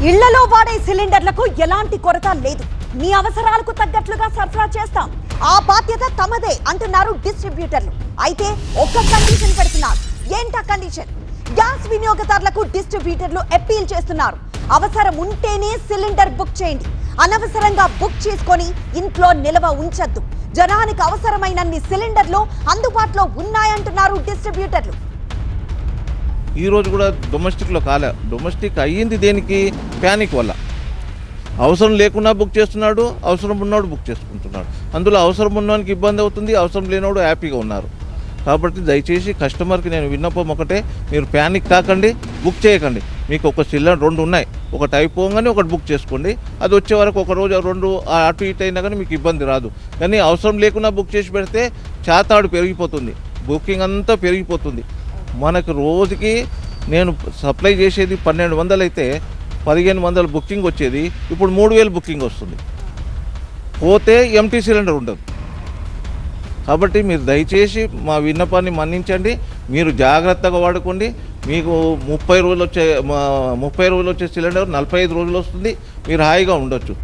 ఇళ్లలో వాడే సిలిండర్లకు ఎలాంటి కొరత లేదు. మీ అవసరాలకు తగ్గట్లుగా సరఫరా చేస్తాం. ఆ బాధ్యత తమదే అంటున్నారు డిస్ట్రిబ్యూటర్లు. అయితే ఒక కండిషన్ పెడుతున్నారు. ఏంటా కండిషన్? గ్యాస్ వినియోగదారులకు డిస్ట్రిబ్యూటర్లు అప్పీల్ చేస్తున్నారు. అవసరం ఉంటేనే సిలిండర్ బుక్ చేయండి. అనవసరంగా బుక్ చేసుకొని ఇంట్లో నిల్వ ఉంచొద్దు. జనానికి అవసరమైనన్ని సిలిండర్లు అందుబాటులో ఉన్నాయంటున్నారు డిస్ట్రిబ్యూటర్లు. ఈ రోజు కూడా డొమెస్టిక్లో కాలే. డొమెస్టిక్ అయ్యింది దేనికి? ప్యానిక్ వల్ల. అవసరం లేకున్నా బుక్ చేస్తున్నాడు, అవసరం ఉన్నవాడు బుక్ చేసుకుంటున్నాడు. అందులో అవసరం ఉన్నవానికి ఇబ్బంది అవుతుంది, అవసరం లేనివాడు హ్యాపీగా ఉన్నారు. కాబట్టి దయచేసి కస్టమర్కి నేను విన్నపం ఒకటే, మీరు ప్యానిక్ కాకండి, బుక్ చేయకండి. మీకు ఒక సిలిండర్ 2 ఉన్నాయి, ఒకటి అయిపోగానే ఒకటి బుక్ చేసుకోండి. అది వచ్చే వరకు ఒక రోజు 2 అటు ఇటు అయినా కానీ మీకు ఇబ్బంది రాదు. కానీ అవసరం లేకున్నా బుక్ చేసి పెడితే చాతాడు పెరిగిపోతుంది, బుకింగ్ అంతా పెరిగిపోతుంది. మనకు రోజుకి నేను సప్లై చేసేది 1200 అయితే 1500 బుకింగ్ వచ్చేది, ఇప్పుడు 3000 బుకింగ్ వస్తుంది. పోతే ఎంటీ సిలిండర్ ఉండదు. కాబట్టి మీరు దయచేసి మా విన్నపాన్ని మన్నించండి. మీరు జాగ్రత్తగా వాడుకోండి. మీకు 30 రోజులు వచ్చే సిలిండర్ 45 రోజులు వస్తుంది. మీరు హాయిగా ఉండొచ్చు.